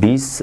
20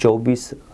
24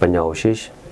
55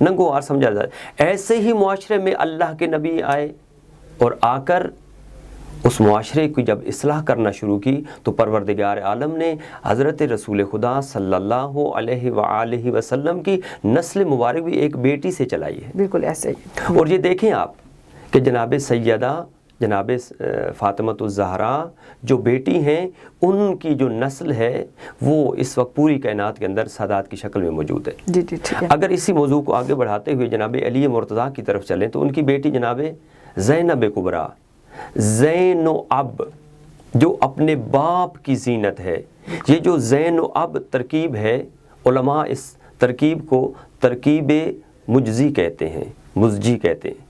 ننگوار سمجھا جائے. ایسے ہی معاشرے میں اللہ کے نبی آئے اور آ کر اس معاشرے کی جب اصلاح کرنا شروع کی تو پروردگار عالم نے حضرت رسول خدا صلی اللہ علیہ وآلہ وسلم کی نسل مبارک بھی ایک بیٹی سے چلائی ہے. بالکل ایسے ہی. اور یہ دیکھیں آپ کہ جناب سیدہ جناب فاطمۃ الزہرا جو بیٹی ہیں ان کی جو نسل ہے وہ اس وقت پوری کائنات کے اندر سادات کی شکل میں موجود ہے. جی جی ٹھیک ہے. اگر اسی موضوع کو آگے بڑھاتے ہوئے جناب علی مرتضیٰ کی طرف چلیں تو ان کی بیٹی جناب زینب کبریٰ زین و اب جو اپنے باپ کی زینت ہے. یہ جو زین و اب ترکیب ہے علماء اس ترکیب کو ترکیب مجزی کہتے ہیں، مزجی کہتے ہیں.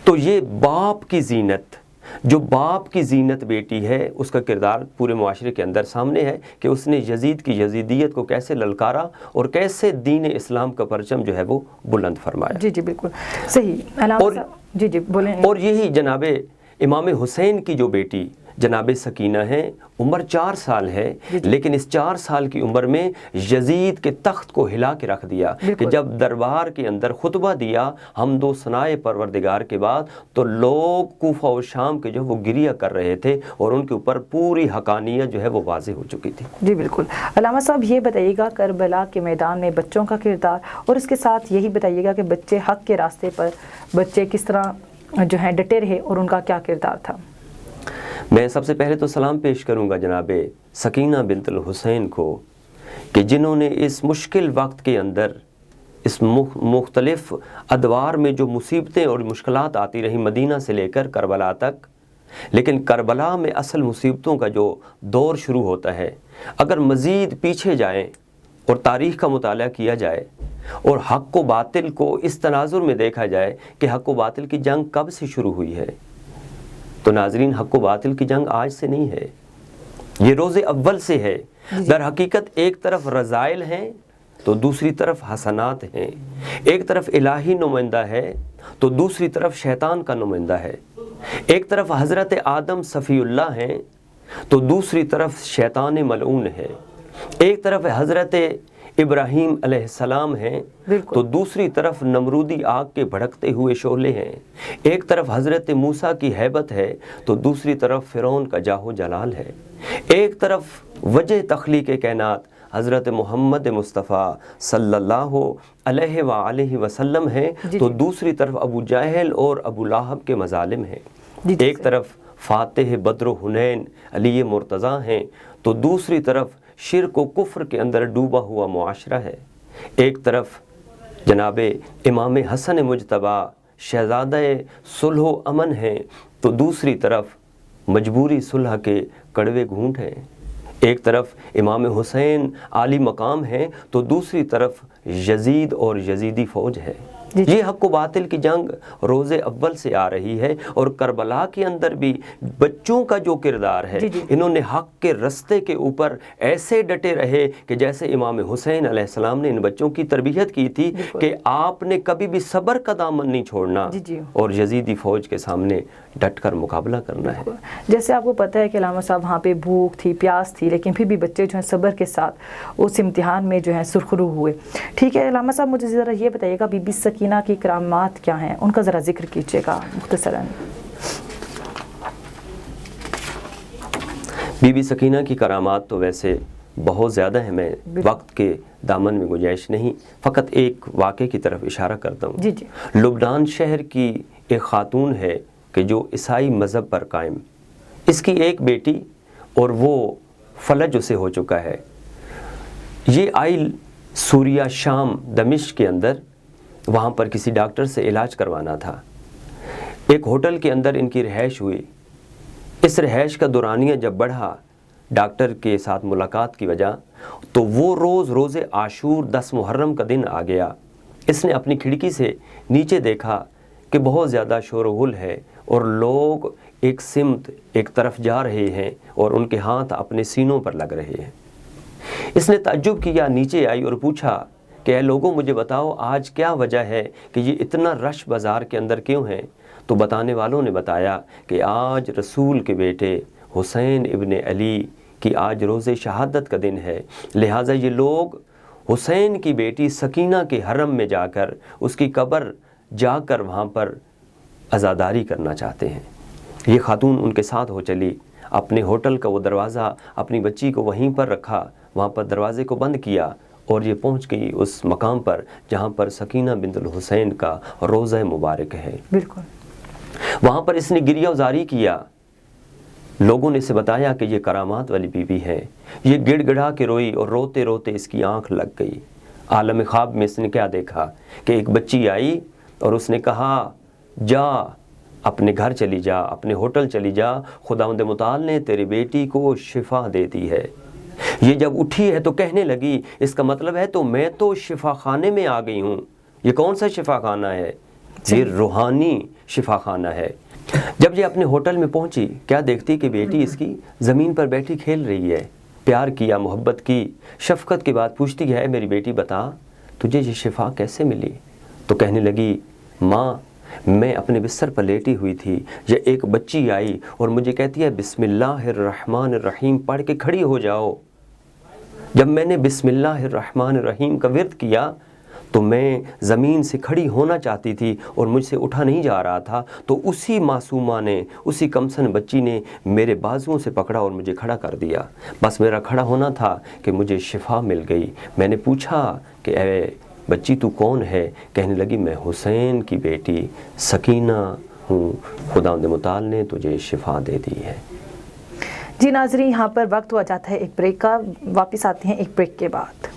تو یہ باپ کی زینت، جو باپ کی زینت بیٹی ہے اس کا کردار پورے معاشرے کے اندر سامنے ہے کہ اس نے یزید کی یزیدیت کو کیسے للکارا اور کیسے دین اسلام کا پرچم جو ہے وہ بلند فرمایا. جی جی بالکل صحیح. علامہ صاحب جی جی بولیں. اور یہی جناب امام حسین کی جو بیٹی جناب سکینہ ہیں، عمر 4 سال ہے لیکن اس 4 سال کی عمر میں یزید کے تخت کو ہلا کے رکھ دیا کہ جب دربار کے اندر خطبہ دیا حمد و ثنائے پروردگار کے بعد تو لوگ کوفہ و شام کے جو وہ گریہ کر رہے تھے اور ان کے اوپر پوری حقانیت جو ہے وہ واضح ہو چکی تھی. جی بالکل. علامہ صاحب یہ بتائیے گا کربلا کے میدان میں بچوں کا کردار اور اس کے ساتھ یہی بتائیے گا کہ بچے حق کے راستے پر بچے کس طرح جو ہیں ڈٹے رہے اور ان کا کیا کردار تھا. میں سب سے پہلے تو سلام پیش کروں گا جناب سکینہ بنت الحسین کو کہ جنہوں نے اس مشکل وقت کے اندر اس مختلف ادوار میں جو مصیبتیں اور مشکلات آتی رہیں مدینہ سے لے کر کربلا تک، لیکن کربلا میں اصل مصیبتوں کا جو دور شروع ہوتا ہے اگر مزید پیچھے جائیں اور تاریخ کا مطالعہ کیا جائے اور حق و باطل کو اس تناظر میں دیکھا جائے کہ حق و باطل کی جنگ کب سے شروع ہوئی ہے تو ناظرین حق و باطل کی جنگ آج سے نہیں ہے، یہ روز اول سے ہے. در حقیقت ایک طرف رذائل ہیں تو دوسری طرف حسنات ہیں، ایک طرف الہی نمائندہ ہے تو دوسری طرف شیطان کا نمائندہ ہے، ایک طرف حضرت آدم صفی اللہ ہیں تو دوسری طرف شیطان ملعون ہے، ایک طرف حضرت ابراہیم علیہ السلام ہیں تو دوسری طرف نمرودی آگ کے بھڑکتے ہوئے شعلے ہیں، ایک طرف حضرت موسیٰ کی ہیبت ہے تو دوسری طرف فرعون کا جاہ و جلال ہے، ایک طرف وجہ تخلیق کائنات حضرت محمد مصطفیٰ صلی اللہ علیہ وآلہ وسلم ہیں تو دوسری طرف ابو جہل اور ابو لہب کے مظالم ہیں، ایک طرف فاتح بدر و حنین علی مرتضیٰ ہیں تو دوسری طرف شرک و کفر کے اندر ڈوبا ہوا معاشرہ ہے، ایک طرف جناب امام حسن مجتبیٰ شہزادہ صلح و امن ہیں تو دوسری طرف مجبوری صلح کے کڑوے گھونٹ ہیں، ایک طرف امام حسین عالی مقام ہیں تو دوسری طرف یزید اور یزیدی فوج ہے. یہ حق و باطل کی جنگ روز اول سے آ رہی ہے اور کربلا کے اندر بھی بچوں کا جو کردار ہے انہوں نے حق کے رستے کے اوپر ایسے ڈٹے رہے کہ جیسے امام حسین علیہ السلام نے ان بچوں کی تربیت کی تھی کہ آپ نے کبھی بھی صبر کا دامن نہیں چھوڑنا اور یزیدی فوج کے سامنے ڈٹ کر مقابلہ کرنا ہے. جیسے آپ کو پتہ ہے کہ علامہ صاحب وہاں پہ بھوک تھی پیاس تھی لیکن پھر بھی بچے جو ہیں صبر کے ساتھ اس امتحان میں جو ہیں سرخرو ہوئے. ٹھیک ہے علامہ صاحب مجھے ذرا یہ بتائیے گا بی بی سکینہ کی کرامات کیا ہیں، ان کا ذرا ذکر کیجیے گا مختصراً. بی بی سکینہ کی کرامات تو ویسے بہت زیادہ ہیں، میں وقت کے دامن میں گنجائش نہیں، فقط ایک واقعے کی طرف اشارہ کرتا ہوں. لبنان شہر کی ایک خاتون ہے کہ جو عیسائی مذہب پر قائم، اس کی ایک بیٹی اور وہ فلج اسے ہو چکا ہے. یہ آئی سوریہ شام دمشق کے اندر، وہاں پر کسی ڈاکٹر سے علاج کروانا تھا. ایک ہوٹل کے اندر ان کی رہائش ہوئی. اس رہائش کا دورانیہ جب بڑھا ڈاکٹر کے ساتھ ملاقات کی وجہ تو وہ روز عاشور 10 محرم کا دن آ گیا. اس نے اپنی کھڑکی سے نیچے دیکھا کہ بہت زیادہ شور و غل ہے اور لوگ ایک سمت ایک طرف جا رہے ہیں اور ان کے ہاتھ اپنے سینوں پر لگ رہے ہیں. اس نے تعجب کیا، نیچے آئی اور پوچھا کہ اے لوگوں مجھے بتاؤ آج کیا وجہ ہے کہ یہ اتنا رش بازار کے اندر کیوں ہے؟ تو بتانے والوں نے بتایا کہ آج رسول کے بیٹے حسین ابن علی کی آج روز شہادت کا دن ہے، لہٰذا یہ لوگ حسین کی بیٹی سکینہ کے حرم میں جا کر اس کی قبر جا کر وہاں پر عزاداری کرنا چاہتے ہیں۔ یہ خاتون ان کے ساتھ ہو چلی، اپنے ہوٹل کا وہ دروازہ اپنی بچی کو وہیں پر رکھا، وہاں پر دروازے کو بند کیا اور یہ پہنچ گئی اس مقام پر جہاں پر سکینہ بنت الحسین کا روضہ مبارک ہے۔ بالکل۔ وہاں پر اس نے گریہ وزاری کیا، لوگوں نے اسے بتایا کہ یہ کرامات والی بی بی ہے۔ یہ گڑ گڑا کے روئی اور روتے روتے اس کی آنکھ لگ گئی۔ عالم خواب میں اس نے کیا دیکھا کہ ایک بچی آئی اور اس نے کہا جا اپنے گھر چلی جا، اپنے ہوٹل چلی جا، خداوند متعال نے تیری بیٹی کو شفا دے دی ہے۔ یہ جب اٹھی ہے تو کہنے لگی اس کا مطلب ہے تو میں تو شفا خانے میں آ گئی ہوں۔ یہ کون سا شفا خانہ ہے؟ یہ روحانی شفا خانہ ہے۔ جب یہ اپنے ہوٹل میں پہنچی کیا دیکھتی کہ بیٹی اس کی زمین پر بیٹھی کھیل رہی ہے۔ پیار کیا، محبت کی، شفقت کے بعد پوچھتی ہے میری بیٹی بتا تجھے یہ شفا کیسے ملی؟ تو کہنے لگی ماں میں اپنے بستر پر لیٹی ہوئی تھی، یہ ایک بچی آئی اور مجھے کہتی ہے بسم اللہ الرحمن الرحیم پڑھ کے کھڑی ہو جاؤ۔ جب میں نے بسم اللہ الرحمن الرحیم کا ورد کیا تو میں زمین سے کھڑی ہونا چاہتی تھی اور مجھ سے اٹھا نہیں جا رہا تھا، تو اسی معصومہ نے، اسی کمسن بچی نے میرے بازوؤں سے پکڑا اور مجھے کھڑا کر دیا۔ بس میرا کھڑا ہونا تھا کہ مجھے شفا مل گئی۔ میں نے پوچھا کہ اے بچی تو کون ہے؟ کہنے لگی میں حسین کی بیٹی سکینہ ہوں، خداوند متعال نے تجھے شفا دے دی ہے۔ جی ناظرین، یہاں پر وقت ہوا جاتا ہے ایک بریک کا، واپس آتے ہیں ایک بریک کے بعد۔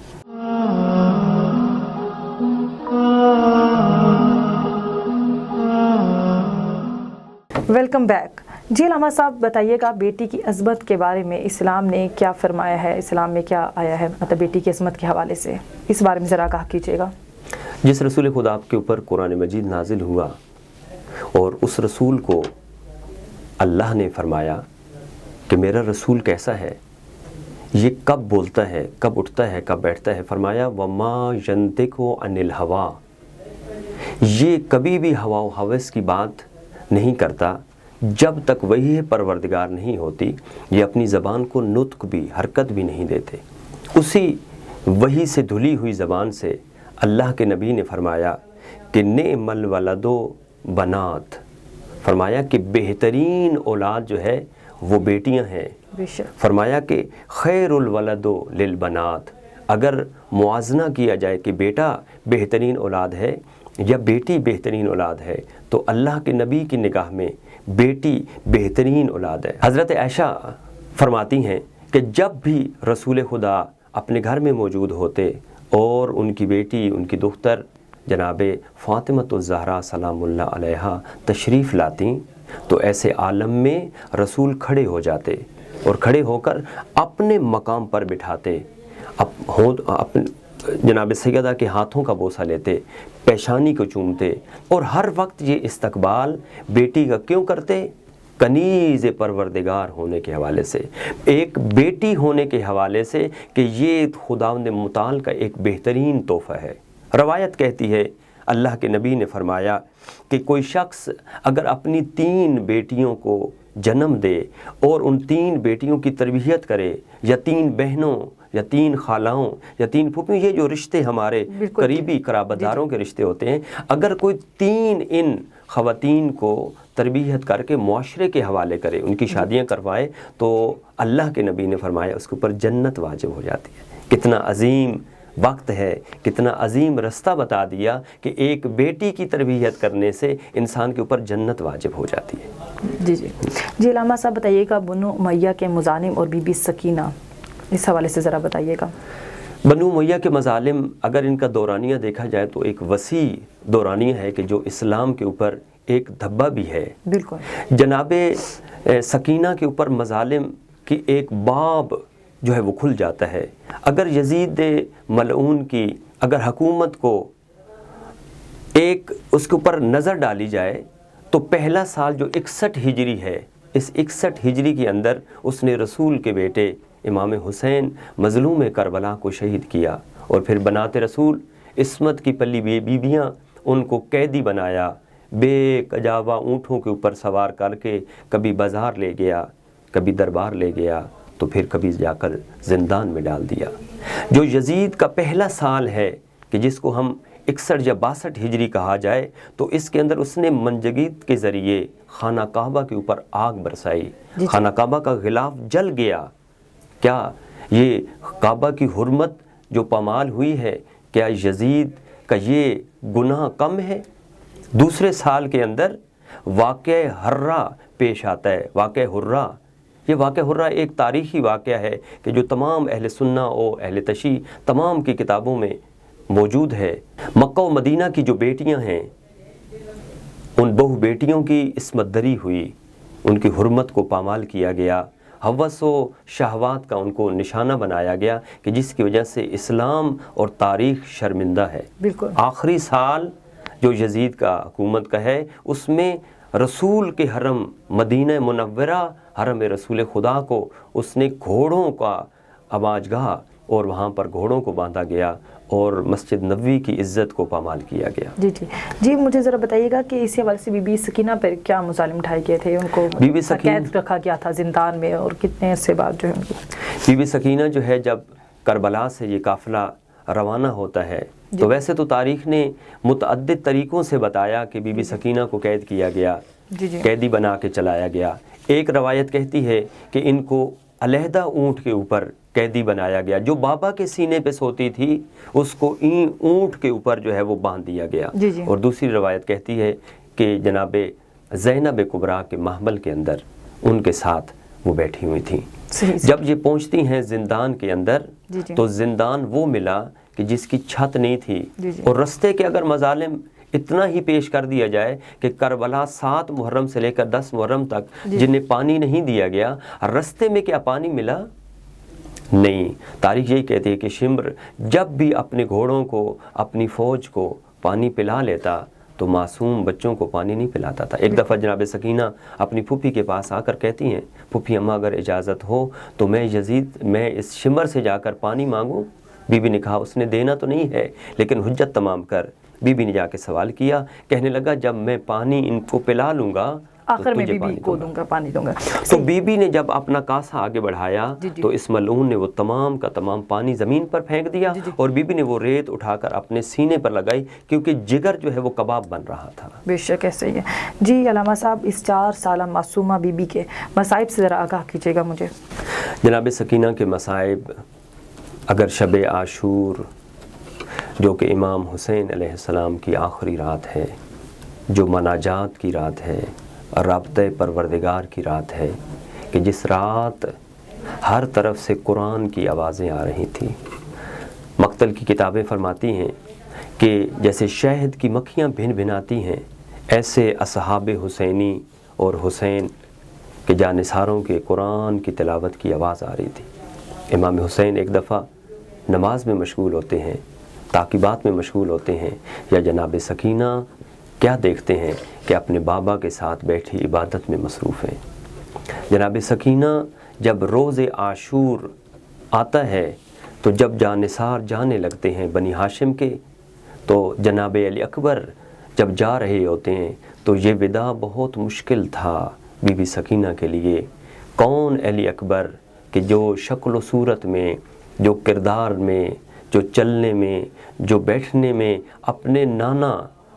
Welcome back. جی علامہ صاحب بتائیے گا بیٹی کی عظمت کے بارے میں اسلام نے کیا فرمایا ہے، اسلام میں کیا آیا ہے، مطلب بیٹی کی عظمت کے حوالے سے اس بارے میں ذرا آگاہ کیجیے گا۔ جس رسول خدا کے اوپر قرآن مجید نازل ہوا اور اس رسول کو اللہ نے فرمایا کہ میرا رسول کیسا ہے، یہ کب بولتا ہے، کب اٹھتا ہے، کب بیٹھتا ہے، فرمایا وَمَا يَنطِقُ عَنِ الْهَوَىٰ، یہ کبھی بھی ہوا و ہوس کی بات نہیں کرتا جب تک وحی پروردگار نہیں ہوتی۔ یہ اپنی زبان کو نطق بھی، حرکت بھی نہیں دیتے۔ اسی وحی سے دھلی ہوئی زبان سے اللہ کے نبی نے فرمایا کہ نعم الولد بنات، فرمایا کہ بہترین اولاد جو ہے وہ بیٹیاں ہیں۔ فرمایا کہ خیر الولد للبنات، اگر موازنہ کیا جائے کہ بیٹا بہترین اولاد ہے یا بیٹی بہترین اولاد ہے تو اللہ کے نبی کی نگاہ میں بیٹی بہترین اولاد ہے۔ حضرت عائشہ فرماتی ہیں کہ جب بھی رسول خدا اپنے گھر میں موجود ہوتے اور ان کی بیٹی، ان کی دختر جناب فاطمۃ الزہرا سلام اللہ علیہا تشریف لاتی تو ایسے عالم میں رسول کھڑے ہو جاتے اور کھڑے ہو کر اپنے مقام پر بٹھاتے، جناب سیدہ کے ہاتھوں کا بوسہ لیتے، پیشانی کو چومتے، اور ہر وقت یہ استقبال بیٹی کا کیوں کرتے؟ کنیز پروردگار ہونے کے حوالے سے، ایک بیٹی ہونے کے حوالے سے کہ یہ خداوند متعال کا ایک بہترین تحفہ ہے۔ روایت کہتی ہے اللہ کے نبی نے فرمایا کہ کوئی شخص اگر اپنی 3 بیٹیوں کو جنم دے اور ان 3 بیٹیوں کی تربیت کرے، یا 3 بہنوں یا 3 خالاؤں یا 3 پھوپھیوں، یہ جو رشتے ہمارے قریبی قرابت داروں کے رشتے ہوتے ہیں، اگر کوئی 3 ان خواتین کو تربیت کر کے معاشرے کے حوالے کرے، ان کی شادیاں کروائے، تو اللہ کے نبی نے فرمایا اس کے اوپر جنت واجب ہو جاتی ہے۔ کتنا عظیم وقت ہے، کتنا عظیم رستہ بتا دیا کہ ایک بیٹی کی تربیت کرنے سے انسان کے اوپر جنت واجب ہو جاتی ہے۔ جی علامہ صاحب بتائیے گا بنو امیہ کے مظالم اور بی بی سکینہ، اس حوالے سے ذرا بتائیے گا۔ بنو امیہ کے مظالم اگر ان کا دورانیہ دیکھا جائے تو ایک وسیع دورانیہ ہے کہ جو اسلام کے اوپر ایک دھبا بھی ہے۔ بالکل۔ جناب سکینہ کے اوپر مظالم کی ایک باب جو ہے وہ کھل جاتا ہے۔ اگر یزید ملعون کی اگر حکومت کو ایک اس کے اوپر نظر ڈالی جائے تو پہلا سال جو 61 ہجری ہے، اس 61 ہجری کے اندر اس نے رسول کے بیٹے امام حسین مظلوم کربلا کو شہید کیا، اور پھر بنات رسول عصمت کی پلی بیویاں ان کو قیدی بنایا، بے کجاوا اونٹوں کے اوپر سوار کر کے کبھی بازار لے گیا، کبھی دربار لے گیا، تو پھر کبھی جا کر زندان میں ڈال دیا۔ جو یزید کا پہلا سال ہے کہ جس کو ہم 61 یا 62 ہجری کہا جائے، تو اس کے اندر اس نے منجگیت کے ذریعے خانہ کعبہ کے اوپر آگ برسائی، خانہ کعبہ کا غلاف جل گیا۔ کیا یہ کعبہ کی حرمت جو پامال ہوئی ہے، کیا یزید کا یہ گناہ کم ہے؟ دوسرے سال کے اندر واقعہ حرہ پیش آتا ہے۔ واقعہ حرہ، یہ واقعہ حرہ ایک تاریخی واقعہ ہے کہ جو تمام اہل سنہ و اہل تشیع تمام کی کتابوں میں موجود ہے۔ مکہ و مدینہ کی جو بیٹیاں ہیں، ان بہو بیٹیوں کی عصمت دری ہوئی، ان کی حرمت کو پامال کیا گیا، ہوس و شہوات کا ان کو نشانہ بنایا گیا کہ جس کی وجہ سے اسلام اور تاریخ شرمندہ ہے۔ بالکل آخری سال جو یزید کا حکومت کا ہے، اس میں رسول کے حرم مدینہ منورہ، حرم رسول خدا کو اس نے گھوڑوں کا آواز گاہ اور وہاں پر گھوڑوں کو باندھا گیا اور مسجد نبوی کی عزت کو پامال کیا گیا۔ جی مجھے ذرا بتائیے گا کہ اسی حوالے سے بی بی سکینہ پر کیا مظالم اٹھائے گئے تھے؟ ان کو بی بی سکینہ قید رکھا گیا تھا زندان میں، اور کتنے عرصے بعد جو ہے ان کی بی بی سکینہ جو ہے جب کربلا سے یہ قافلہ روانہ ہوتا ہے تو ویسے تو تاریخ نے متعدد طریقوں سے بتایا کہ بی بی سکینہ کو قید کیا گیا، قیدی بنا کے چلایا گیا۔ ایک روایت کہتی ہے کہ ان کو علیحدہ اونٹ کے اوپر قیدی بنایا گیا، جو بابا کے سینے پہ سوتی تھی اس کو اونٹ کے اوپر جو ہے وہ باندھ دیا گیا۔ اور دوسری روایت کہتی ہے کہ جناب زینب کبریٰ کے محمل کے اندر ان کے ساتھ وہ بیٹھی ہوئی تھیں۔ جب یہ پہنچتی ہیں زندان کے اندر تو زندان وہ ملا کہ جس کی چھت نہیں تھی، اور رستے کے اگر مظالم اتنا ہی پیش کر دیا جائے کہ کربلا 7 محرم سے لے کر 10 محرم تک جنہیں پانی نہیں دیا گیا، رستے میں کیا پانی ملا؟ نہیں۔ تاریخ یہی کہتی ہے کہ شمر جب بھی اپنے گھوڑوں کو، اپنی فوج کو پانی پلا لیتا تو معصوم بچوں کو پانی نہیں پلاتا تھا۔ ایک دفعہ جناب سکینہ اپنی پھوپھی کے پاس آ کر کہتی ہیں، پھوپھی اماں اگر اجازت ہو تو میں اس شمر سے جا کر پانی مانگوں؟ بی بی نے کہا اس نے دینا تو نہیں ہے لیکن حجت تمام کر۔ بی بی نے جا کے سوال کیا، کہنے لگا جب میں پانی ان کو پلا لوں گا آخر میں بی بی کو دوں گا، پانی دوں گا۔ تو بی بی نے جب اپنا کاسہ آگے بڑھایا تو اس ملعون نے وہ تمام کا تمام پانی زمین پر پھینک دیا، اور بی بی نے وہ ریت اٹھا کر اپنے سینے پر لگائی کیونکہ جگر جو ہے وہ کباب بن رہا تھا۔ بے شک ایسے ہی ہے۔ جی علامہ صاحب، اس 4 سالہ معصومہ بی بی کے مصائب سے ذرا آگاہ کیجیے گا مجھے۔ جناب سکینہ کے مصائب، اگر شب عاشور جو کہ امام حسین علیہ السلام کی آخری رات ہے، جو مناجات کی رات ہے، رابطہ پروردگار کی رات ہے، کہ جس رات ہر طرف سے قرآن کی آوازیں آ رہی تھیں۔ مقتل کی کتابیں فرماتی ہیں کہ جیسے شہد کی مکھیاں بھن بھناتی ہیں، ایسے اصحاب حسینی اور حسین کے جانثاروں کے قرآن کی تلاوت کی آواز آ رہی تھی۔ امام حسین ایک دفعہ نماز میں مشغول ہوتے ہیں، تعقیبات میں مشغول ہوتے ہیں، یا جناب سکینہ کیا دیکھتے ہیں کہ اپنے بابا کے ساتھ بیٹھی عبادت میں مصروف ہیں۔ جناب سکینہ جب روز عاشور آتا ہے تو جب جانثار جانے لگتے ہیں بنی ہاشم کے، تو جناب علی اکبر جب جا رہے ہوتے ہیں تو یہ وداع بہت مشکل تھا بی بی سکینہ کے لیے۔ کون علی اکبر کہ جو شکل و صورت میں، جو کردار میں، جو چلنے میں، جو بیٹھنے میں اپنے نانا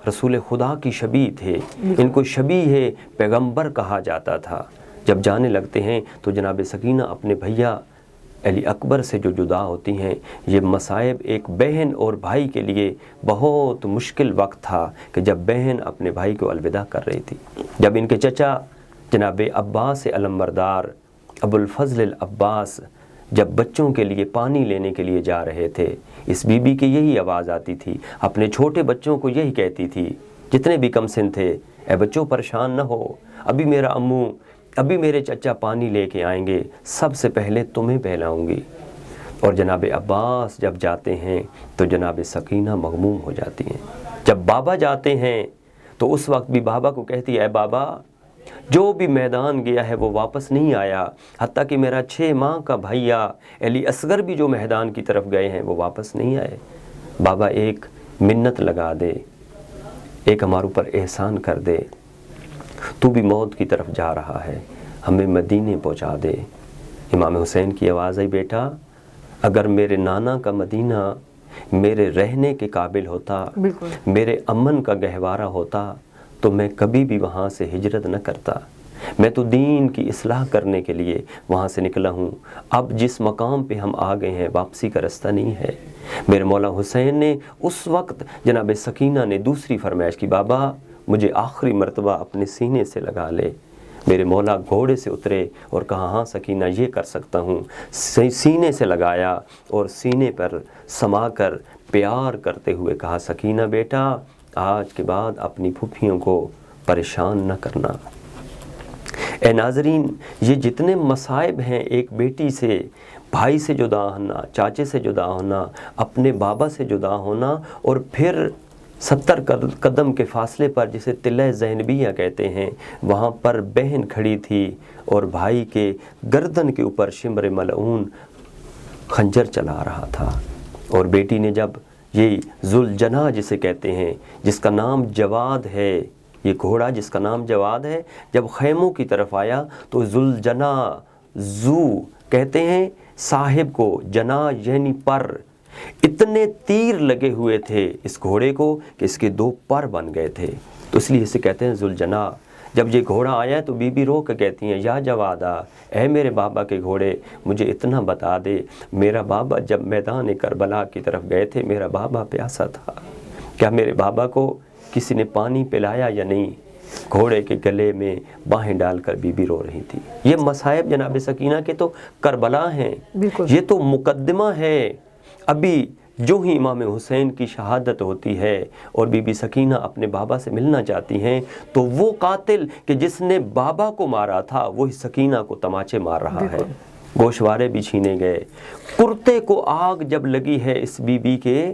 رسول خدا کی شبیہ تھے، ان کو شبیہ پیغمبر کہا جاتا تھا۔ جب جانے لگتے ہیں تو جناب سکینہ اپنے بھیا علی اکبر سے جو جدا ہوتی ہیں، یہ مصائب ایک بہن اور بھائی کے لیے بہت مشکل وقت تھا کہ جب بہن اپنے بھائی کو الوداع کر رہی تھی۔ جب ان کے چچا جناب عباس علمبردار ابو الفضل العباس جب بچوں کے لیے پانی لینے کے لیے جا رہے تھے، اس بی بی کی یہی آواز آتی تھی، اپنے چھوٹے بچوں کو یہی کہتی تھی، جتنے بھی کم سن تھے، اے بچوں پریشان نہ ہو، ابھی میرا امو، ابھی میرے چچا پانی لے کے آئیں گے، سب سے پہلے تمہیں پہلاؤں گی۔ اور جناب عباس جب جاتے ہیں تو جناب سکینہ مغموم ہو جاتی ہیں۔ جب بابا جاتے ہیں تو اس وقت بھی بابا کو کہتی ہے، اے بابا، جو بھی میدان گیا ہے وہ واپس نہیں آیا، حتیٰ کہ میرا 6 ماہ کا بھائیا علی اصغر بھی جو میدان کی طرف گئے ہیں وہ واپس نہیں آئے۔ بابا ایک منت لگا دے، ایک ہمارے اوپر احسان کر دے، تو بھی موت کی طرف جا رہا ہے، ہمیں مدینے پہنچا دے۔ امام حسین کی آواز آئی، بیٹا اگر میرے نانا کا مدینہ میرے رہنے کے قابل ہوتا، میرے امن کا گہوارہ ہوتا تو میں کبھی بھی وہاں سے ہجرت نہ کرتا، میں تو دین کی اصلاح کرنے کے لیے وہاں سے نکلا ہوں، اب جس مقام پہ ہم آ گئے ہیں واپسی کا رستہ نہیں ہے۔ میرے مولا حسین نے اس وقت جناب سکینہ نے دوسری فرمائش کی، بابا مجھے آخری مرتبہ اپنے سینے سے لگا لے۔ میرے مولا گھوڑے سے اترے اور کہا ہاں سکینہ یہ کر سکتا ہوں، سینے سے لگایا اور سینے پر سما کر پیار کرتے ہوئے کہا سکینہ بیٹا آج کے بعد اپنی پھوپھیوں کو پریشان نہ کرنا۔ اے ناظرین، یہ جتنے مصائب ہیں، ایک بیٹی سے، بھائی سے جدا ہونا، چاچے سے جدا ہونا، اپنے بابا سے جدا ہونا، اور پھر 70 قدم کے فاصلے پر جسے تلہ زینبیہ کہتے ہیں وہاں پر بہن کھڑی تھی اور بھائی کے گردن کے اوپر شمر ملعون خنجر چلا رہا تھا، اور بیٹی نے جب یہ ذوالجناح جسے کہتے ہیں، جس کا نام جواد ہے، یہ گھوڑا جس کا نام جواد ہے، جب خیموں کی طرف آیا تو ذوالجناح، ذو کہتے ہیں صاحب کو، جناح یعنی پر، اتنے تیر لگے ہوئے تھے اس گھوڑے کو کہ اس کے 2 پر بن گئے تھے، تو اس لیے اسے کہتے ہیں ذوالجناح۔ جب یہ گھوڑا آیا تو بی بی رو کے کہتی ہیں یا جوادا، اے میرے بابا کے گھوڑے مجھے اتنا بتا دے، میرا بابا جب میدان کربلا کی طرف گئے تھے میرا بابا پیاسا تھا، کیا میرے بابا کو کسی نے پانی پلایا یا نہیں؟ گھوڑے کے گلے میں باہیں ڈال کر بی بی رو رہی تھی۔ یہ مصائب جناب سکینہ کے تو کربلا ہیں، یہ تو مقدمہ ہے۔ ابھی جو ہی امام حسین کی شہادت ہوتی ہے اور بی بی سکینہ اپنے بابا سے ملنا چاہتی ہیں تو وہ قاتل کہ جس نے بابا کو مارا تھا وہی سکینہ کو تماچے مار رہا ہے، گوشوارے بھی چھینے گئے۔ کرتے کو آگ جب لگی ہے اس بی بی کے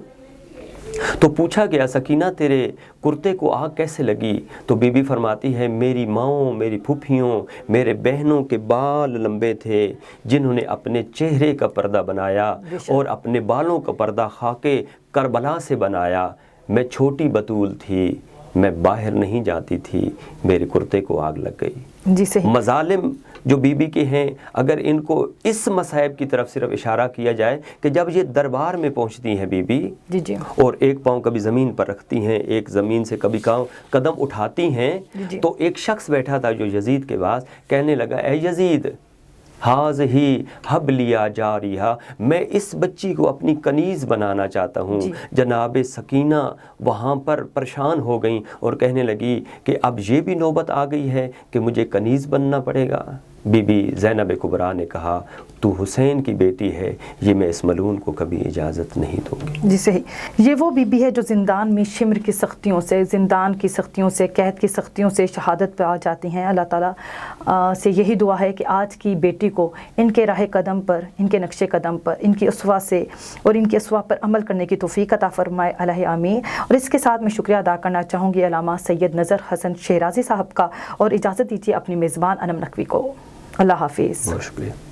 تو پوچھا گیا سکینہ تیرے کرتے کو آگ کیسے لگی؟ تو بی بی فرماتی ہے میری ماؤں، میری پھوپھیوں، میرے بہنوں کے بال لمبے تھے جنہوں نے اپنے چہرے کا پردہ بنایا اور اپنے بالوں کا پردہ خاک کربلا سے بنایا، میں چھوٹی بطول تھی، میں باہر نہیں جاتی تھی، میرے کرتے کو آگ لگ گئی۔ جی صحیح۔ مظالم جو بی بی کے ہیں، اگر ان کو اس مصائب کی طرف صرف اشارہ کیا جائے کہ جب یہ دربار میں پہنچتی ہیں بی بی جی اور ایک پاؤں کبھی زمین پر رکھتی ہیں، ایک زمین سے کبھی قدم اٹھاتی ہیں، تو ایک شخص بیٹھا تھا جو یزید کے پاس، کہنے لگا اے یزید ہاذ ہی حب لیا جاریہ، میں اس بچی کو اپنی کنیز بنانا چاہتا ہوں۔ جناب سکینہ وہاں پر پریشان ہو گئیں اور کہنے لگی کہ اب یہ بھی نوبت آ گئی ہے کہ مجھے کنیز بننا پڑے گا۔ بی بی زینب کبریٰ نے کہا تو حسین کی بیٹی ہے، یہ میں اس ملعون کو کبھی اجازت نہیں دوں گی۔ جی صحیح۔ یہ وہ بی بی ہے جو زندان میں شمر کی سختیوں سے، زندان کی سختیوں سے، قید کی سختیوں سے شہادت پہ آ جاتی ہیں۔ اللہ تعالیٰ سے یہی دعا ہے کہ آج کی بیٹی کو ان کے راہ قدم پر، ان کے نقش قدم پر، ان کی اسوہ سے اور ان کی اسوہ پر عمل کرنے کی توفیق عطا فرمائے، الہ آمین۔ اور اس کے ساتھ میں شکریہ ادا کرنا چاہوں گی علامہ سید نظر حسن شیرازی صاحب کا، اور اجازت دیجیے اپنی میزبان انم نقوی کو۔ اللہ حافظ۔ بہت شکریہ۔